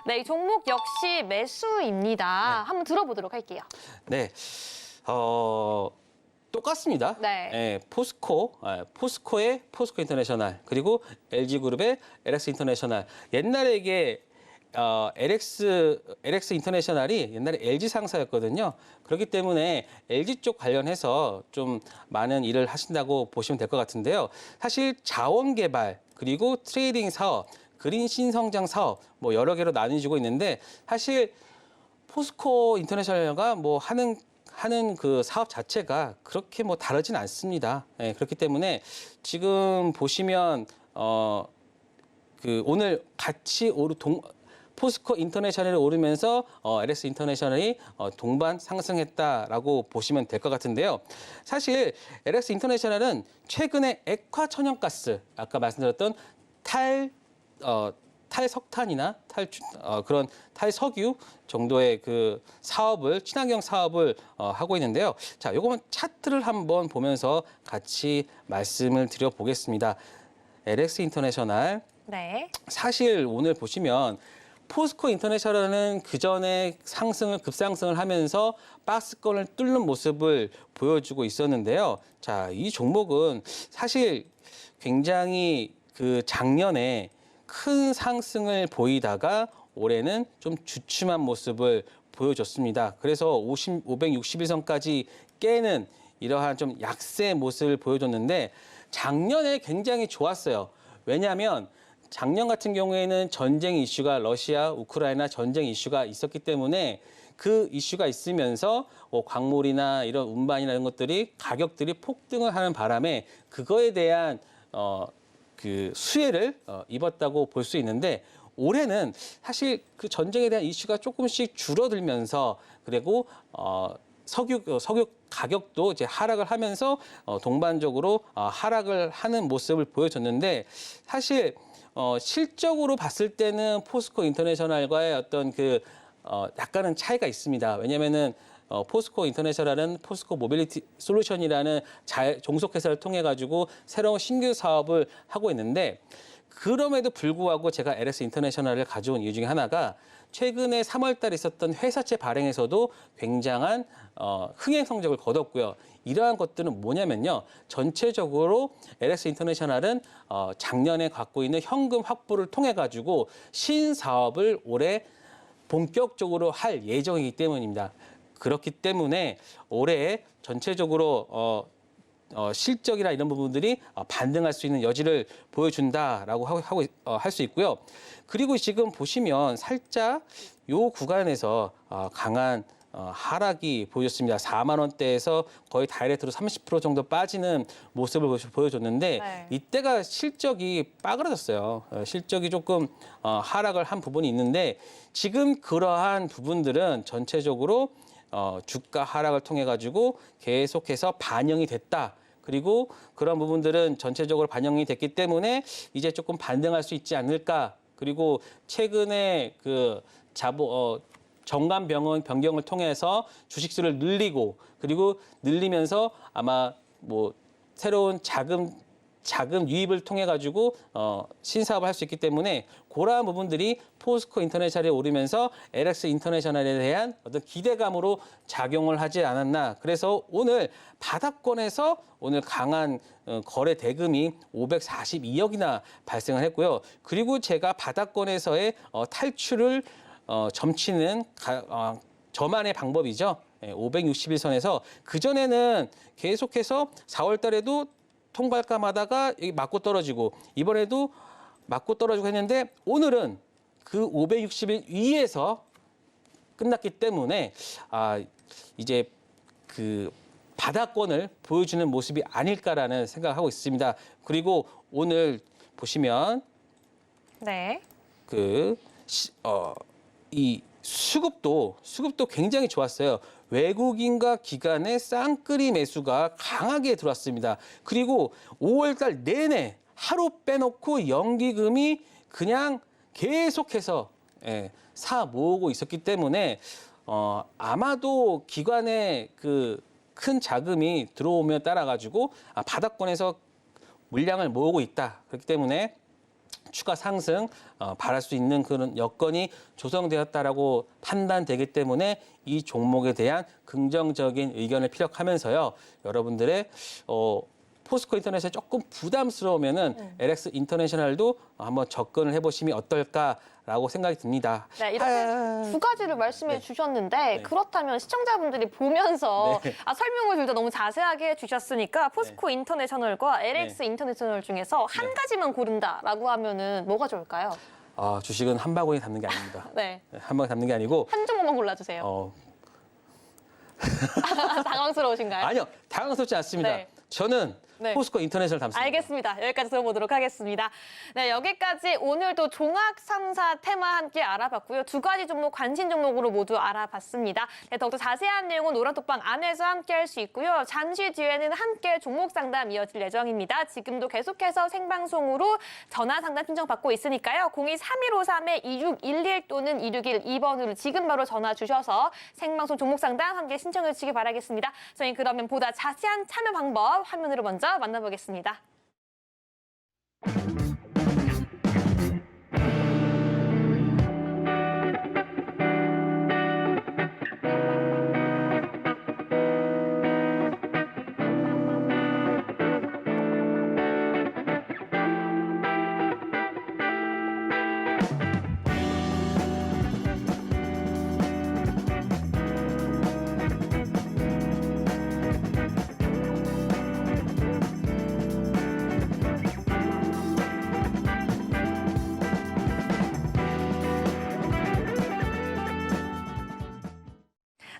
네, 이 종목 역시 매수입니다. 네. 한번 들어보도록 할게요. 네, 똑같습니다. 네. 포스코의 포스코 인터내셔널 그리고 LG그룹의 LX 인터내셔널. 옛날에 이게 LX 인터내셔널이 옛날에 LG 상사였거든요. 그렇기 때문에 LG 쪽 관련해서 좀 많은 일을 하신다고 보시면 될 것 같은데요. 사실 자원 개발 그리고 트레이딩 사업, 그린 신성장 사업 뭐 여러 개로 나뉘어지고 있는데 사실 포스코 인터내셔널과 뭐 하는 그 사업 자체가 그렇게 뭐 다르진 않습니다. 예, 그렇기 때문에 지금 보시면 그 오늘 같이 포스코 인터내셔널이 오르면서 LX 인터내셔널이 동반 상승했다라고 보시면 될 것 같은데요. 사실 LX 인터내셔널은 최근에 액화 천연가스 아까 말씀드렸던 탈석탄이나 그런 탈석유 정도의 그 사업을 친환경 사업을 하고 있는데요. 자, 요거만 차트를 한번 보면서 같이 말씀을 드려보겠습니다. LX 인터내셔널 네. 사실 오늘 보시면 포스코 인터내셔널은 그전에 급상승을 하면서 박스권을 뚫는 모습을 보여주고 있었는데요. 자, 이 종목은 사실 굉장히 그 작년에 큰 상승을 보이다가 올해는 좀 주춤한 모습을 보여줬습니다. 그래서 561선까지 깨는 이러한 좀 약세 모습을 보여줬는데 작년에 굉장히 좋았어요. 왜냐하면 작년 같은 경우에는 전쟁 이슈가 러시아, 우크라이나 전쟁 이슈가 있었기 때문에 그 이슈가 있으면서 광물이나 이런 운반이나 이런 것들이 가격들이 폭등을 하는 바람에 그거에 대한 그 수혜를 입었다고 볼 수 있는데 올해는 사실 그 전쟁에 대한 이슈가 조금씩 줄어들면서 그리고 석유 가격도 이제 하락을 하면서 동반적으로 하락을 하는 모습을 보여줬는데 사실 실적으로 봤을 때는 포스코 인터내셔널과의 어떤 그 약간은 차이가 있습니다. 왜냐면은 포스코 인터내셔널은 포스코 모빌리티 솔루션이라는 종속회사를 통해 가지고 새로운 신규 사업을 하고 있는데 그럼에도 불구하고 제가 LS 인터내셔널을 가져온 이유 중에 하나가 최근에 3월 달에 있었던 회사채 발행에서도 굉장한 흥행 성적을 거뒀고요. 이러한 것들은 뭐냐면요. 전체적으로 LS 인터내셔널은 작년에 갖고 있는 현금 확보를 통해 가지고 신사업을 올해 본격적으로 할 예정이기 때문입니다. 그렇기 때문에 올해 전체적으로 실적이나 이런 부분들이 반등할 수 있는 여지를 보여준다라고 할 수 있고요. 그리고 지금 보시면 살짝 요 구간에서 강한 하락이 보여졌습니다. 4만 원대에서 거의 다이렉트로 30% 정도 빠지는 모습을 보여줬는데 네. 이때가 실적이 빠그러졌어요. 실적이 조금 하락을 한 부분이 있는데 지금 그러한 부분들은 전체적으로 주가 하락을 통해 가지고 계속해서 반영이 됐다. 그리고 그런 부분들은 전체적으로 반영이 됐기 때문에 이제 조금 반등할 수 있지 않을까. 그리고 최근에 그 정관 변경을 통해서 주식수를 늘리고 그리고 늘리면서 아마 뭐 새로운 자금 유입을 통해 가지고 신사업을 할 수 있기 때문에 그러한 부분들이 포스코 인터내셔널에 오르면서 LS 인터내셔널에 대한 어떤 기대감으로 작용을 하지 않았나. 그래서 오늘 바닥권에서 오늘 강한 거래 대금이 542억이나 발생을 했고요. 그리고 제가 바닥권에서의 탈출을 점치는 저만의 방법이죠. 561선에서 그전에는 계속해서 4월 달에도 통발감 하다가 맞고 떨어지고 이번에도 맞고 떨어지고 했는데 오늘은 그 560일 위에서 끝났기 때문에 이제 그 바닥권을 보여주는 모습이 아닐까라는 생각을 하고 있습니다. 그리고 오늘 보시면 네. 이 수급도 굉장히 좋았어요. 외국인과 기관의 쌍끌이 매수가 강하게 들어왔습니다. 그리고 5월 달 내내 하루 빼놓고 연기금이 그냥 계속해서 사 모으고 있었기 때문에 아마도 기관의 그 큰 자금이 들어오며 따라 가지고 바닥권에서 물량을 모으고 있다. 그렇기 때문에 추가 상승 바랄 수 있는 그런 여건이 조성되었다라고 판단되기 때문에 이 종목에 대한 긍정적인 의견을 피력하면서요. 여러분들의 포스코 인터내셔널 조금 부담스러우면은 LX 인터내셔널도 한번 접근을 해보시면 어떨까라고 생각이 듭니다. 네, 이렇게 두 가지를 말씀해 주셨는데 네. 그렇다면 시청자분들이 보면서 네. 설명을 둘 다 너무 자세하게 해주셨으니까 포스코 인터내셔널과 LX 인터내셔널 중에서 한 가지만 고른다라고 하면은 뭐가 좋을까요? 주식은 한 바구니에 담는 게 아닙니다. 네, 한 바구니에 담는 게 아니고 한 종목만 골라주세요. 당황스러우신가요? 아니요, 당황스럽지 않습니다. 네. 저는 네. 포스코 인터내셔널 담습니다. 알겠습니다. 여기까지 들어보도록 하겠습니다. 네, 여기까지 오늘도 종합 3사 테마 함께 알아봤고요. 두 가지 종목 관심 종목으로 모두 알아봤습니다. 네, 더욱더 자세한 내용은 노란톡방 안에서 함께 할 수 있고요. 잠시 뒤에는 함께 종목 상담 이어질 예정입니다. 지금도 계속해서 생방송으로 전화 상담 신청받고 있으니까요. 02-3153-2611 또는 2612번으로 지금 바로 전화 주셔서 생방송 종목 상담 함께 신청해 주시기 바라겠습니다. 저희 그러면 보다 자세한 참여 방법 화면으로 먼저 만나보겠습니다.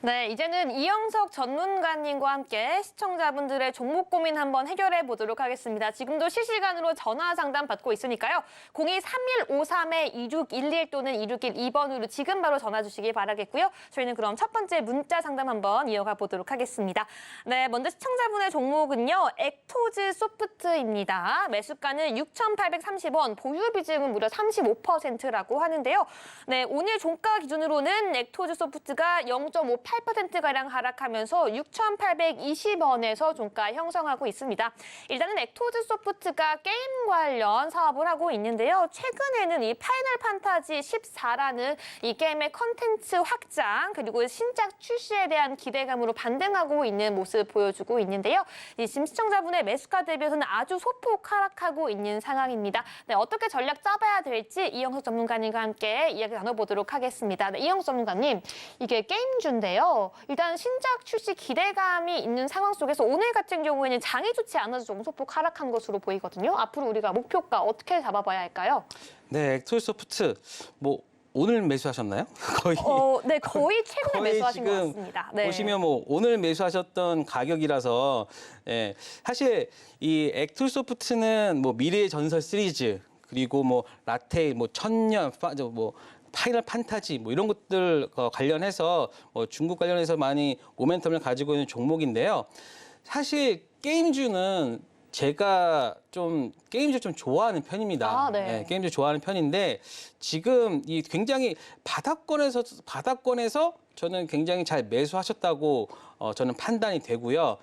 네, 이제는 이영석 전문가님과 함께 시청자분들의 종목 고민 한번 해결해 보도록 하겠습니다. 지금도 실시간으로 전화 상담 받고 있으니까요. 02-3153-2611 또는 2612번으로 지금 바로 전화 주시기 바라겠고요. 저희는 그럼 첫 번째 문자 상담 한번 이어가 보도록 하겠습니다. 네, 먼저 시청자분의 종목은요. 액토즈 소프트입니다. 매수가는 6,830원, 보유 비중은 무려 35%라고 하는데요. 네, 오늘 종가 기준으로는 액토즈 소프트가 0.58%가량 하락하면서 6,820원에서 종가 형성하고 있습니다. 일단은 액토즈 소프트가 게임 관련 사업을 하고 있는데요. 최근에는 이 파이널 판타지 14라는 이 게임의 컨텐츠 확장 그리고 신작 출시에 대한 기대감으로 반등하고 있는 모습 보여주고 있는데요. 이 지금 시청자분의 매수가 대비해서는 아주 소폭 하락하고 있는 상황입니다. 네, 어떻게 전략 짜봐야 될지 이영석 전문가님과 함께 이야기 나눠보도록 하겠습니다. 네, 이영석 전문가님, 이게 게임주인데요. 일단 신작 출시 기대감이 있는 상황 속에서 오늘 같은 경우에는 장이 좋지 않아서 조금 소폭 하락한 것으로 보이거든요. 앞으로 우리가 목표가 어떻게 잡아봐야 할까요? 네, 액토즈 소프트 뭐 오늘 매수하셨나요? 거의 네, 거의 최근에 거의 매수하신 것 지금 같습니다. 네. 보시면 뭐 오늘 매수하셨던 가격이라서 예, 사실 이 액토즈 소프트는 뭐 미래의 전설 시리즈 그리고 뭐 라테 뭐 천년 뭐 파이널 판타지 뭐 이런 것들 관련해서 뭐 중국 관련해서 많이 모멘텀을 가지고 있는 종목인데요. 사실 게임주는 제가 좀 게임주 좀 좋아하는 편입니다. 아, 네. 네, 게임주 좋아하는 편인데 지금 이 굉장히 바닥권에서 저는 굉장히 잘 매수하셨다고 저는 판단이 되고요.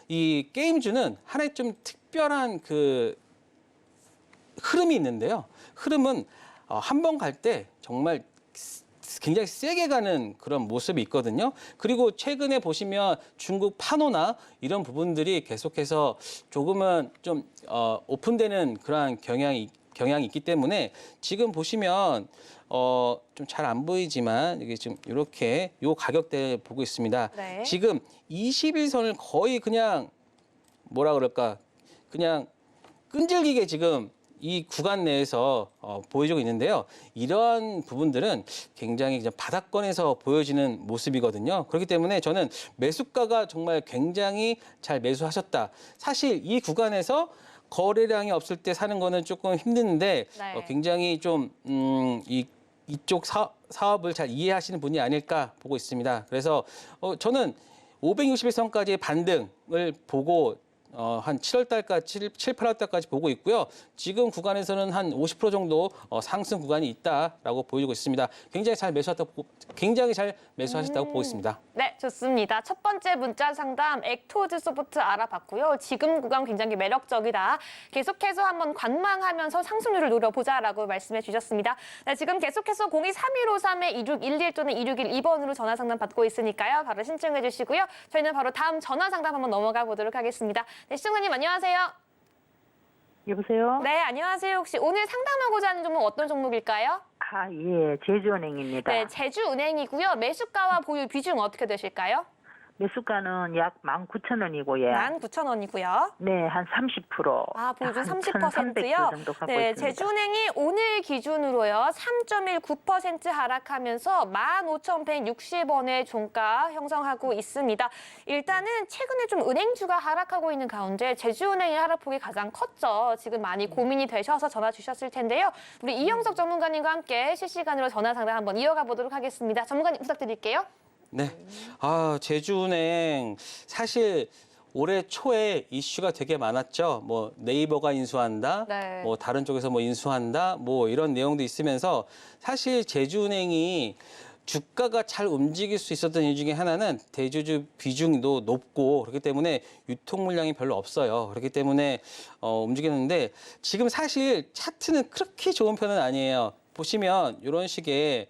이 게임주는 하나의 좀 특별한 그 흐름이 있는데요. 흐름은 한 번 갈 때 정말 굉장히 세게 가는 그런 모습이 있거든요. 그리고 최근에 보시면 중국 판호나 이런 부분들이 계속해서 조금은 좀 오픈되는 그러한 경향이 있기 때문에 지금 보시면 좀 잘 안 보이지만 이게 지금 이렇게 요 가격대 보고 있습니다. 네. 지금 21선을 거의 그냥 뭐라 그럴까 그냥 끈질기게 지금 이 구간 내에서 보여주고 있는데요. 이러한 부분들은 굉장히 그냥 바닥권에서 보여지는 모습이거든요. 그렇기 때문에 저는 매수가가 정말 굉장히 잘 매수하셨다. 사실 이 구간에서 거래량이 없을 때 사는 거는 조금 힘드는데 네. 굉장히 좀 이쪽 사업을 잘 이해하시는 분이 아닐까 보고 있습니다. 그래서 저는 561선까지의 반등을 보고 한 7월 달까지, 7, 8월 달까지 보고 있고요. 지금 구간에서는 한 50% 정도 상승 구간이 있다라고 보여주고 있습니다. 굉장히 잘 매수하셨다고 보고 있습니다. 네, 좋습니다. 첫 번째 문자 상담 액토즈 소프트 알아봤고요. 지금 구간 굉장히 매력적이다. 계속해서 한번 관망하면서 상승률을 노려보자라고 말씀해 주셨습니다. 네, 지금 계속해서 02-3153-2611 또는 2612번으로 전화 상담 받고 있으니까요. 바로 신청해 주시고요. 저희는 바로 다음 전화 상담 한번 넘어가 보도록 하겠습니다. 네, 시청자님 안녕하세요. 여보세요? 네, 안녕하세요. 혹시 오늘 상담하고자 하는 종목 어떤 종목일까요? 아, 예. 제주은행입니다. 네, 제주은행이고요. 매수가와 보유 비중 어떻게 되실까요? 매수가는 약 19,000원이고요. 19,000원이고요. 네, 한 30%. 아, 보유중 한 30%요? 1,300주 정도 갖고 네, 있습니다. 제주은행이 오늘 기준으로요. 3.19% 하락하면서 15,160원의 종가 형성하고 있습니다. 일단은 최근에 좀 은행주가 하락하고 있는 가운데 제주은행의 하락폭이 가장 컸죠. 지금 많이 고민이 되셔서 전화 주셨을 텐데요. 우리 이영석 전문가님과 함께 실시간으로 전화 상담 한번 이어가 보도록 하겠습니다. 전문가님 부탁드릴게요. 네. 제주은행 사실 올해 초에 이슈가 되게 많았죠. 뭐 네이버가 인수한다, 네. 뭐 다른 쪽에서 뭐 인수한다, 뭐 이런 내용도 있으면서 사실 제주은행이 주가가 잘 움직일 수 있었던 이유 중에 하나는 대주주 비중도 높고 그렇기 때문에 유통 물량이 별로 없어요. 그렇기 때문에 움직였는데 지금 사실 차트는 그렇게 좋은 편은 아니에요. 보시면 이런 식의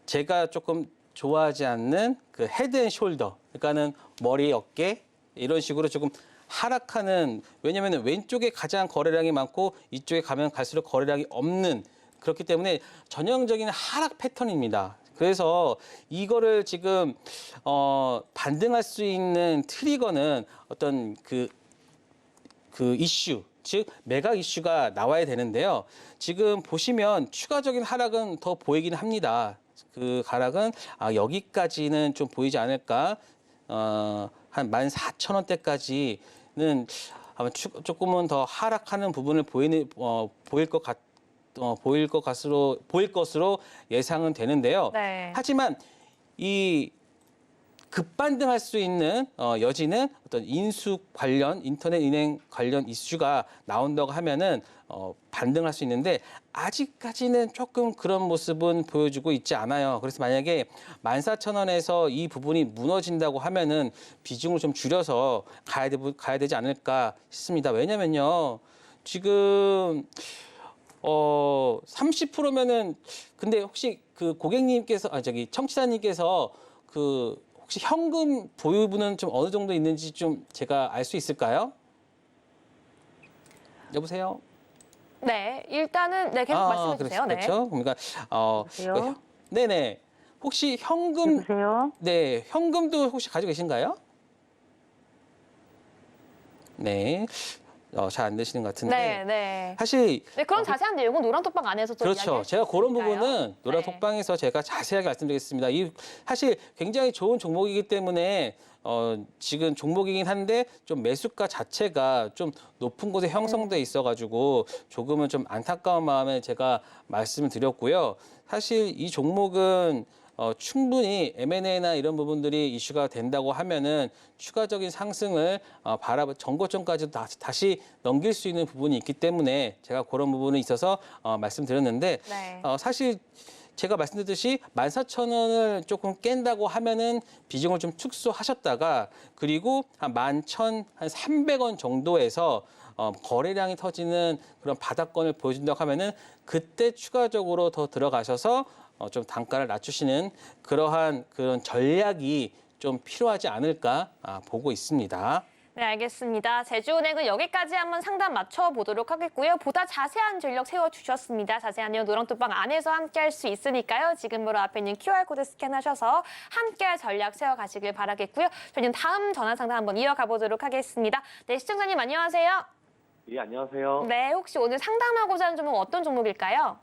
제가 조금 좋아하지 않는 그 헤드 앤 숄더, 그러니까는 머리, 어깨 이런 식으로 조금 하락하는, 왜냐하면 왼쪽에 가장 거래량이 많고 이쪽에 가면 갈수록 거래량이 없는, 그렇기 때문에 전형적인 하락 패턴입니다. 그래서 이거를 지금 반등할 수 있는 트리거는 어떤 그 이슈, 즉 매각 이슈가 나와야 되는데요. 지금 보시면 추가적인 하락은 더 보이긴 합니다. 그 가락은 여기까지는 좀 보이지 않을까. 한 14,000원대까지는 아마 조금은 더 하락하는 부분을 보일 것으로 예상은 되는데요. 네. 하지만 이 급반등할 수 있는 여지는 어떤 인수 관련 인터넷 은행 관련 이슈가 나온다고 하면은 반등할 수 있는데 아직까지는 조금 그런 모습은 보여주고 있지 않아요. 그래서 만약에 14,000원에서 이 부분이 무너진다고 하면은 비중을 좀 줄여서 가야 되지 않을까 싶습니다. 왜냐면요. 지금 30%면은 근데 혹시 그 고객님께서 청취자님께서 그 혹시 현금 보유분은 좀 어느 정도 있는지 좀 제가 알 수 있을까요? 여보세요? 네, 일단은 네, 계속 말씀해 주세요. 네. 그렇죠. 그러니까 여보세요? 네네. 혹시 현금 여보세요? 네, 현금도 혹시 가지고 계신가요? 네. 잘 안 되시는 것 같은데. 네, 네. 사실 네, 그런 자세한 내용은 노란톡방 안에서 또 그렇죠. 이야기할 제가 수 그런 있으니까요. 부분은 노란 네. 톡방에서 제가 자세하게 말씀드리겠습니다. 이 사실 굉장히 좋은 종목이기 때문에 지금 종목이긴 한데 좀 매수가 자체가 좀 높은 곳에 형성돼 있어가지고 조금은 좀 안타까운 마음에 제가 말씀을 드렸고요. 사실 이 종목은 충분히 M&A나 이런 부분들이 이슈가 된다고 하면은 추가적인 상승을 전고점까지도 다시 넘길 수 있는 부분이 있기 때문에 제가 그런 부분에 있어서 말씀드렸는데 네. 사실 제가 말씀드렸듯이 14,000원을 조금 깬다고 하면은 비중을 좀 축소하셨다가 그리고 한 11,300원 정도에서 거래량이 터지는 그런 바닥권을 보여준다고 하면은 그때 추가적으로 더 들어가셔서 좀 단가를 낮추시는 그러한 그런 전략이 좀 필요하지 않을까 보고 있습니다. 네, 알겠습니다. 제주은행은 여기까지 한번 상담 맞춰보도록 하겠고요. 보다 자세한 전력 세워주셨습니다. 자세한 내용 노랑톡방 안에서 함께할 수 있으니까요. 지금 바로 앞에 있는 QR코드 스캔하셔서 함께할 전략 세워가시길 바라겠고요. 저희는 다음 전화 상담 한번 이어가 보도록 하겠습니다. 네, 시청자님 안녕하세요. 예, 안녕하세요. 네, 혹시 오늘 상담하고자 하는 종목 어떤 종목일까요?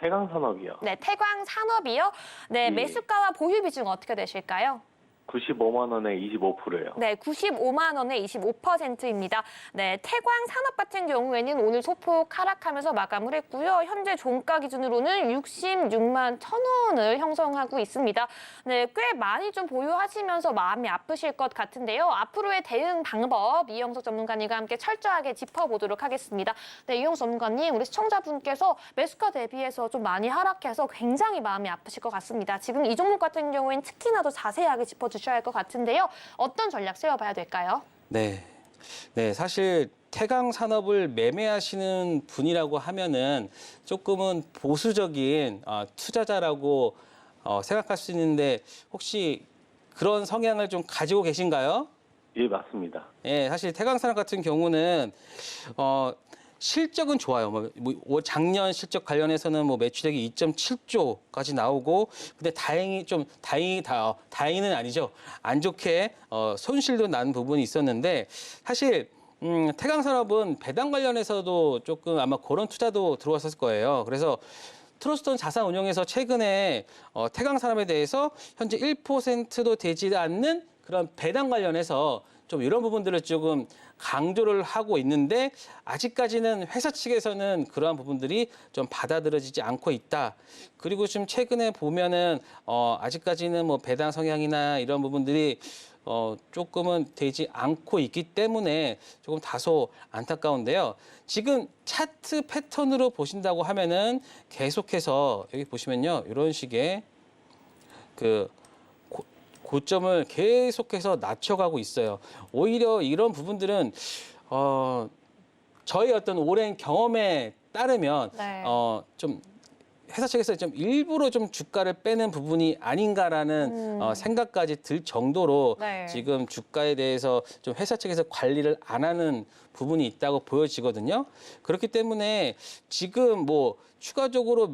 태강산업이요. 네, 태광산업이요. 네, 예. 매수가와 보유 비중 어떻게 되실까요? 95만 원에 25%예요. 네, 95만 원에 25%입니다. 네, 태광산업 같은 경우에는 오늘 소폭 하락하면서 마감을 했고요. 현재 종가 기준으로는 66만 1,000원을 형성하고 있습니다. 네, 꽤 많이 좀 보유하시면서 마음이 아프실 것 같은데요. 앞으로의 대응 방법 이영석 전문가님과 함께 철저하게 짚어보도록 하겠습니다. 네, 이영석 전문가님, 우리 시청자분께서 매수가 대비해서 좀 많이 하락해서 굉장히 마음이 아프실 것 같습니다. 지금 이 종목 같은 경우에는 특히나 더 자세하게 짚어주셔야 할 것 같은데요. 어떤 전략 세워봐야 될까요? 네. 네, 사실 태강 산업을 매매하시는 분이라고 하면은 조금은 보수적인 투자자라고 생각할 수 있는데 혹시 그런 성향을 좀 가지고 계신가요? 예, 맞습니다. 예, 사실 태강 산업 같은 경우는 실적은 좋아요. 작년 실적 관련해서는 매출액이 2.7조까지 나오고, 근데 다행히는 아니죠. 안 좋게 손실도 난 부분이 있었는데, 사실 태강산업은 배당 관련해서도 조금 아마 그런 투자도 들어왔을 거예요. 그래서 트러스턴 자산운용에서 최근에 태강산업에 대해서 현재 1%도 되지 않는 그런 배당 관련해서 좀 이런 부분들을 조금 강조를 하고 있는데 아직까지는 회사 측에서는 그러한 부분들이 좀 받아들여지지 않고 있다. 그리고 좀 최근에 보면은 아직까지는 배당 성향이나 이런 부분들이 조금은 되지 않고 있기 때문에 조금 다소 안타까운데요. 지금 차트 패턴으로 보신다고 하면은 계속해서 여기 보시면요. 이런 식의 고점을 계속해서 낮춰가고 있어요. 오히려 이런 부분들은 저희 어떤 오랜 경험에 따르면 네. 좀 회사 측에서 좀 일부러 좀 주가를 빼는 부분이 아닌가라는 생각까지 들 정도로 네. 지금 주가에 대해서 좀 회사 측에서 관리를 안 하는 부분이 있다고 보여지거든요. 그렇기 때문에 지금 추가적으로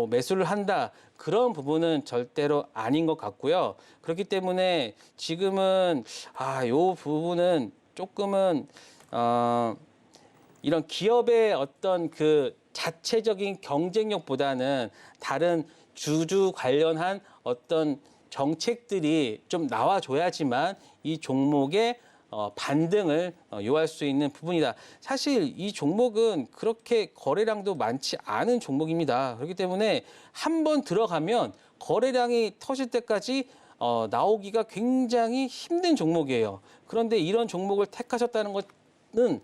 매수를 한다. 그런 부분은 절대로 아닌 것 같고요. 그렇기 때문에 지금은 요 부분은 조금은 이런 기업의 어떤 그 자체적인 경쟁력보다는 다른 주주 관련한 어떤 정책들이 좀 나와줘야지만 이 종목의 반등을 요할 수 있는 부분이다. 사실 이 종목은 그렇게 거래량도 많지 않은 종목입니다. 그렇기 때문에 한 번 들어가면 거래량이 터질 때까지 나오기가 굉장히 힘든 종목이에요. 그런데 이런 종목을 택하셨다는 것은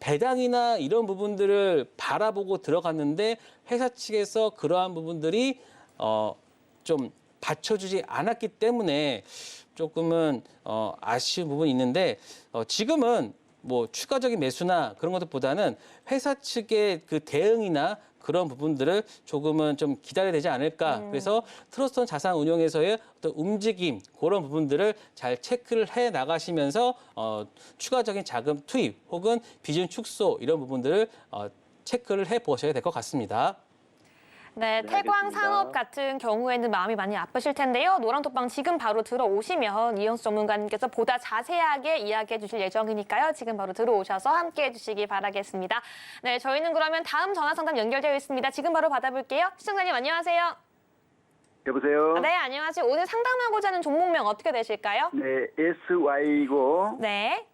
배당이나 이런 부분들을 바라보고 들어갔는데 회사 측에서 그러한 부분들이 좀 받쳐주지 않았기 때문에 조금은 아쉬운 부분이 있는데 지금은 뭐 추가적인 매수나 그런 것보다는 회사 측의 그 대응이나 그런 부분들을 조금은 좀 기다려야 되지 않을까. 그래서 트러스트 자산 운용에서의 어떤 움직임 그런 부분들을 잘 체크를 해 나가시면서 추가적인 자금 투입 혹은 비중 축소 이런 부분들을 체크를 해 보셔야 될 것 같습니다. 네, 네, 태광 알겠습니다. 산업 같은 경우에는 마음이 많이 아프실 텐데요. 노란톡방 지금 바로 들어오시면 이영수 전문가님께서 보다 자세하게 이야기해 주실 예정이니까요. 지금 바로 들어오셔서 함께해 주시기 바라겠습니다. 네, 저희는 그러면 다음 전화 상담 연결되어 있습니다. 지금 바로 받아볼게요. 시청자님 안녕하세요. 여보세요? 네, 안녕하세요. 오늘 상담하고자 하는 종목명 어떻게 되실까요? 네, SY이고, 네,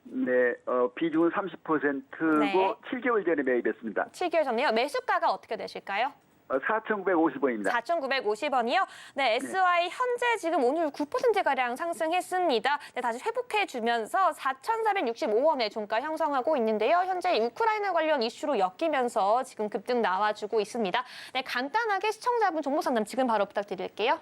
비중은 30%고, 네. 7개월 전에 매입했습니다. 7개월 전에요. 매수가가 어떻게 되실까요? 4,950원입니다. 4,950원이요. 네, SY 현재 지금 오늘 9%가량 상승했습니다. 네, 다시 회복해주면서 4,465원의 종가 형성하고 있는데요. 현재 우크라이나 관련 이슈로 엮이면서 지금 급등 나와주고 있습니다. 네, 간단하게 시청자분 종목 상담 지금 바로 부탁드릴게요.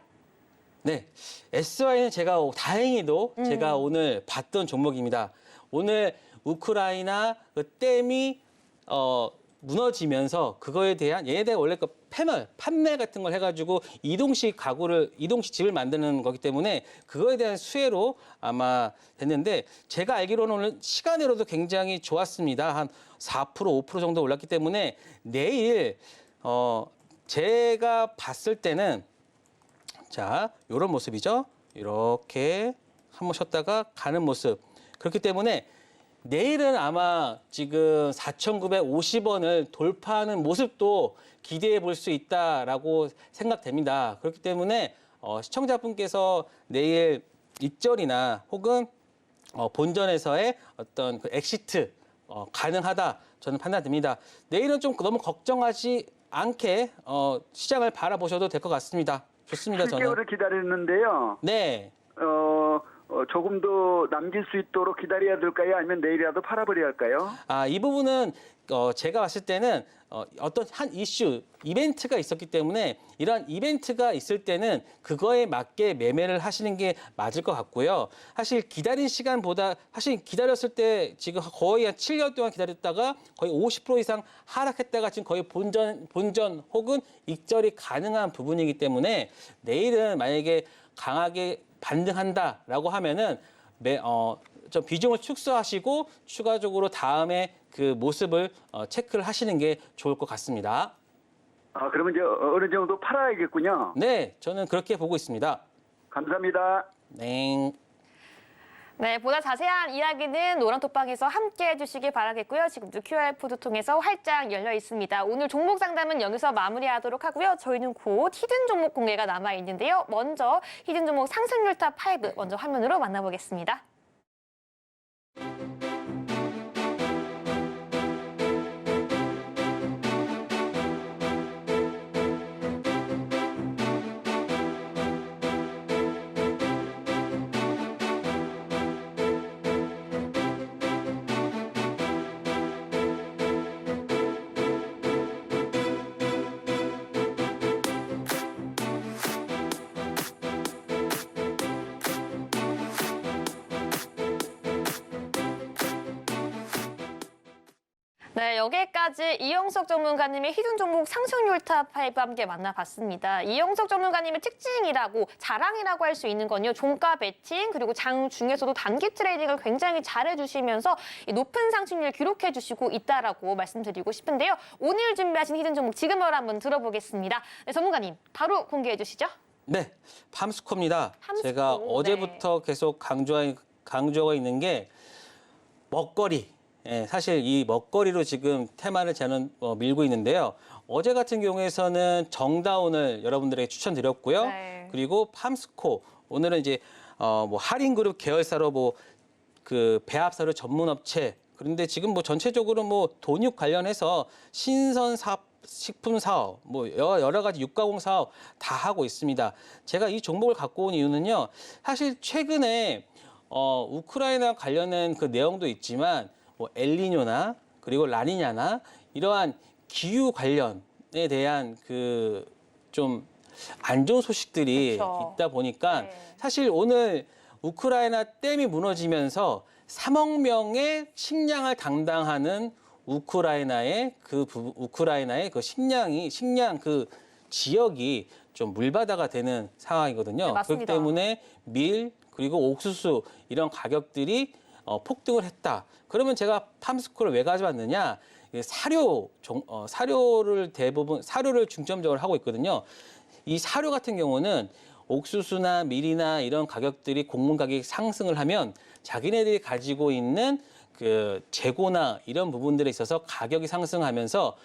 네, SY는 제가 다행히도 제가 오늘 봤던 종목입니다. 오늘 우크라이나 그 댐이 무너지면서 그거에 대한 얘네들 원래 그 패널 판넬 같은 걸 해가지고 이동식 가구를 이동식 집을 만드는 거기 때문에 그거에 대한 수혜로 아마 됐는데 제가 알기로는 오늘 시간으로도 굉장히 좋았습니다. 한 4% 5% 정도 올랐기 때문에 내일 제가 봤을 때는 자 이런 모습이죠. 이렇게 한번 쉬었다가 가는 모습. 그렇기 때문에 내일은 아마 지금 4,950원을 돌파하는 모습도 기대해 볼 수 있다라고 생각됩니다. 그렇기 때문에 시청자분께서 내일 입절이나 혹은 본전에서의 어떤 그 엑시트 가능하다 저는 판단됩니다. 내일은 좀 너무 걱정하지 않게 시장을 바라보셔도 될 것 같습니다. 좋습니다. 저는. 7개월을 기다렸는데요. 네. 조금 더 남길 수 있도록 기다려야 될까요? 아니면 내일이라도 팔아버려야 할까요? 이 부분은 제가 봤을 때는 어떤 한 이슈, 이벤트가 있었기 때문에 이러한 이벤트가 있을 때는 그거에 맞게 매매를 하시는 게 맞을 것 같고요. 사실 기다린 시간보다 사실 기다렸을 때 지금 거의 한 7개월 동안 기다렸다가 거의 50% 이상 하락했다가 지금 거의 본전 혹은 익절이 가능한 부분이기 때문에 내일은 만약에 강하게 반등한다라고 하면은 좀 비중을 축소하시고 추가적으로 다음에 그 모습을 체크를 하시는 게 좋을 것 같습니다. 그러면 이제 어느 정도 팔아야겠군요. 네, 저는 그렇게 보고 있습니다. 감사합니다. 네. 네, 보다 자세한 이야기는 노란톡방에서 함께 해주시기 바라겠고요. 지금도 QR코드 통해서 활짝 열려 있습니다. 오늘 종목 상담은 여기서 마무리하도록 하고요. 저희는 곧 히든 종목 공개가 남아 있는데요. 먼저 히든 종목 상승률 탑 5 먼저 화면으로 만나보겠습니다. 네, 여기까지 이영석 전문가님의 히든 종목 상승률 탑 5 함께 만나봤습니다. 이영석 전문가님의 특징이라고 자랑이라고 할 수 있는 건요. 종가 베팅 그리고 장 중에서도 단기 트레이딩을 굉장히 잘해주시면서 이 높은 상승률 기록해주시고 있다라고 말씀드리고 싶은데요. 오늘 준비하신 히든 종목 지금 바로 한번 들어보겠습니다. 네, 전문가님 바로 공개해 주시죠. 네, 팜스코입니다. 팜스코, 제가 네. 어제부터 계속 강조하고 있는 게 먹거리. 예, 사실 이 먹거리로 지금 테마를 저는 밀고 있는데요. 어제 같은 경우에서는 정다운을 여러분들에게 추천드렸고요. 네. 그리고 팜스코 오늘은 이제 뭐 할인그룹 계열사로 뭐 그 배합사료 전문 업체 그런데 지금 뭐 전체적으로 뭐 돈육 관련해서 신선 식품 사업, 뭐 여러 가지 육가공 사업 다 하고 있습니다. 제가 이 종목을 갖고 온 이유는요. 사실 최근에 우크라이나 관련된 그 내용도 있지만 뭐 엘니뇨나 그리고 라니냐나 이러한 기후 관련에 대한 그 좀 안 좋은 소식들이 그렇죠. 있다 보니까 네. 사실 오늘 우크라이나 댐이 무너지면서 3억 명의 식량을 담당하는 우크라이나의 그 식량 그 지역이 좀 물바다가 되는 상황이거든요. 네, 맞습니다. 그렇기 때문에 밀 그리고 옥수수 이런 가격들이 폭등을 했다. 그러면 제가 팜스코를 왜 가져왔느냐? 사료를 대부분 사료를 중점적으로 하고 있거든요. 이 사료 같은 경우는 옥수수나 밀이나 이런 가격들이 곡물 가격이 상승을 하면 자기네들이 가지고 있는 그 재고나 이런 부분들에 있어서 가격이 상승하면서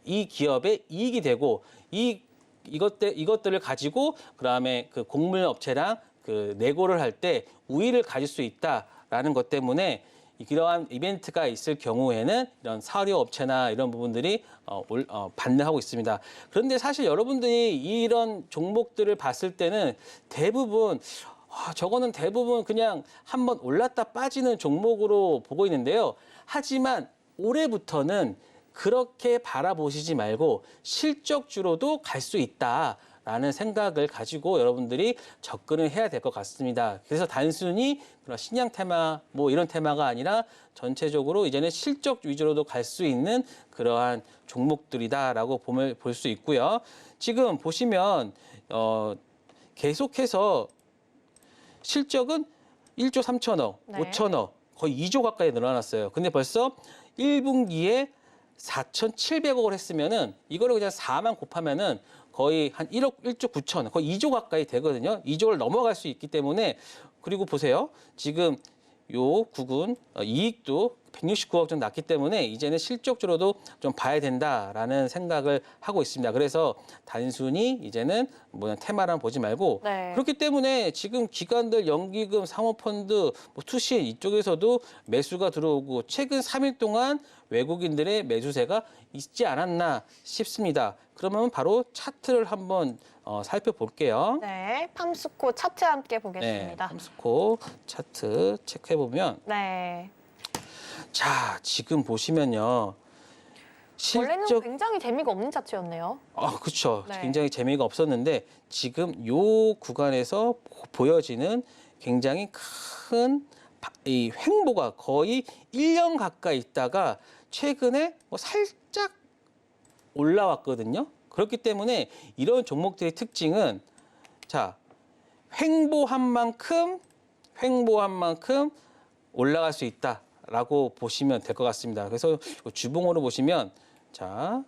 이 기업의 이익이 되고 이것들을 가지고 그다음에 그 곡물 업체랑 그 내고를 할 때 우위를 가질 수 있다라는 것 때문에 이러한 이벤트가 있을 경우에는 이런 사료 업체나 이런 부분들이 반응하고 있습니다. 그런데 사실 여러분들이 이런 종목들을 봤을 때는 대부분 저거는 대부분 그냥 한번 올랐다 빠지는 종목으로 보고 있는데요. 하지만 올해부터는 그렇게 바라보시지 말고 실적주로도 갈 수 있다라는 생각을 가지고 여러분들이 접근을 해야 될 것 같습니다. 그래서 단순히 그런 신약 테마 뭐 이런 테마가 아니라 전체적으로 이제는 실적 위주로도 갈 수 있는 그러한 종목들이다라고 볼 수 있고요. 지금 보시면 계속해서 실적은 1조 3천억, 네. 5천억, 거의 2조 가까이 늘어났어요. 근데 벌써 1분기에 4,700억을 했으면은 이거를 그냥 4만 곱하면은 거의 한 1조 9천, 거의 2조 가까이 되거든요. 2조를 넘어갈 수 있기 때문에 그리고 보세요. 지금 요 국은 이익도 169억 정도 났기 때문에 이제는 실적주로도 좀 봐야 된다라는 생각을 하고 있습니다. 그래서 단순히 이제는 뭐 테마랑 보지 말고 네. 그렇기 때문에 지금 기관들 연기금, 사모펀드, 뭐 투신 이쪽에서도 매수가 들어오고 최근 3일 동안 외국인들의 매수세가 있지 않았나 싶습니다. 그러면 바로 차트를 한번 살펴볼게요. 네, 팜스코 차트 함께 보겠습니다. 팜스코 차트 체크해 보면 네. 자, 지금 보시면요. 원래는 굉장히 재미가 없는 차트였네요. 그렇죠. 네. 굉장히 재미가 없었는데 지금 요 구간에서 보여지는 굉장히 큰 이 횡보가 거의 1년 가까이 있다가 최근에 뭐 살짝 올라왔거든요. 그렇기 때문에 이런 종목들의 특징은 자, 횡보한 만큼 올라갈 수 있다라고 보시면 될 것 같습니다. 그래서 주봉으로 보시면 자,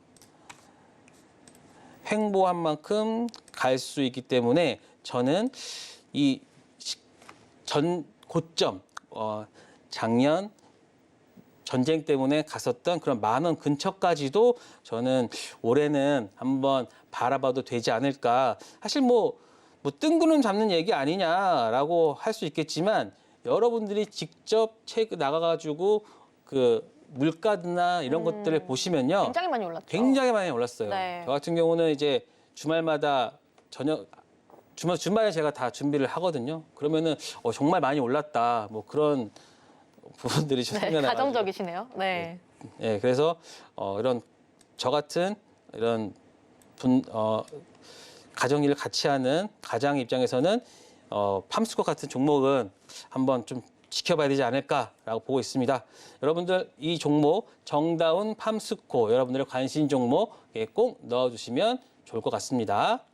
횡보한 만큼 갈 수 있기 때문에 저는 이 전 고점 작년 전쟁 때문에 갔었던 그런 10,000원 근처까지도 저는 올해는 한번 바라봐도 되지 않을까. 사실 뭐 뜬구름 잡는 얘기 아니냐라고 할 수 있겠지만 여러분들이 직접 나가가지고 그 물가나 이런 것들을 보시면요. 굉장히 많이 올랐죠. 굉장히 많이 올랐어요. 네. 저 같은 경우는 이제 주말마다 주말에 제가 다 준비를 하거든요. 그러면은 정말 많이 올랐다. 뭐 그런 부분들이 좀 네, 생겨나가지고. 가정적이시네요. 네. 예, 그래서 이런 저 같은 이런 가정일을 같이 하는 가장 입장에서는 팜스코 같은 종목은 한번 좀 지켜봐야 되지 않을까라고 보고 있습니다. 여러분들 이 종목 정다운 팜스코 여러분들의 관심 종목에 꼭 넣어주시면 좋을 것 같습니다.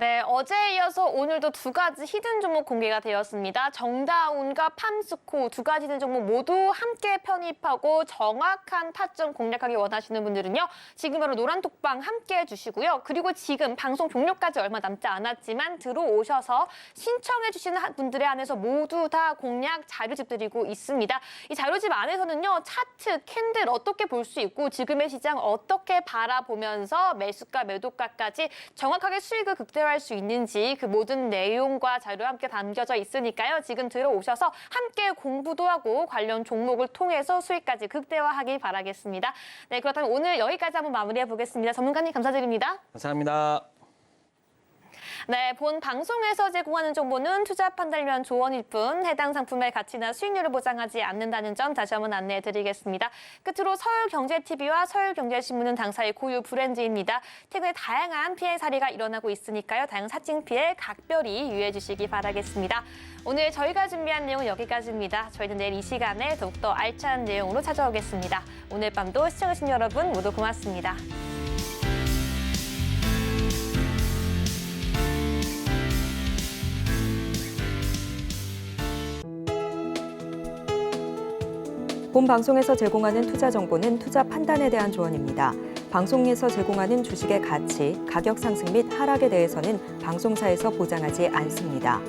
네, 어제에 이어서 오늘도 두 가지 히든 종목 공개가 되었습니다. 정다운과 팜스코 두 가지 히든 종목 모두 함께 편입하고 정확한 타점 공략하기 원하시는 분들은요. 지금 바로 노란톡방 함께 해주시고요. 그리고 지금 방송 종료까지 얼마 남지 않았지만 들어오셔서 신청해 주시는 분들에 한해서 모두 다 공략 자료집 드리고 있습니다. 이 자료집 안에서는요. 차트, 캔들 어떻게 볼 수 있고 지금의 시장 어떻게 바라보면서 매수가, 매도가까지 정확하게 수익을 극대화할 수 있는지 그 모든 내용과 자료와 함께 담겨져 있으니까요. 지금 들어오셔서 함께 공부도 하고 관련 종목을 통해서 수익까지 극대화하길 바라겠습니다. 네, 그렇다면 오늘 여기까지 한번 마무리해 보겠습니다. 전문가님 감사드립니다. 감사합니다. 네, 본 방송에서 제공하는 정보는 투자 판단을 위한 조언일 뿐 해당 상품의 가치나 수익률을 보장하지 않는다는 점 다시 한번 안내해 드리겠습니다. 끝으로 서울경제TV와 서울경제신문은 당사의 고유 브랜드입니다. 최근에 다양한 피해 사례가 일어나고 있으니까요. 다양한 사칭 피해 각별히 유의해 주시기 바라겠습니다. 오늘 저희가 준비한 내용은 여기까지입니다. 저희는 내일 이 시간에 더욱더 알찬 내용으로 찾아오겠습니다. 오늘 밤도 시청해주신 여러분 모두 고맙습니다. 본 방송에서 제공하는 투자 정보는 투자 판단에 대한 조언입니다. 방송에서 제공하는 주식의 가치, 가격 상승 및 하락에 대해서는 방송사에서 보장하지 않습니다.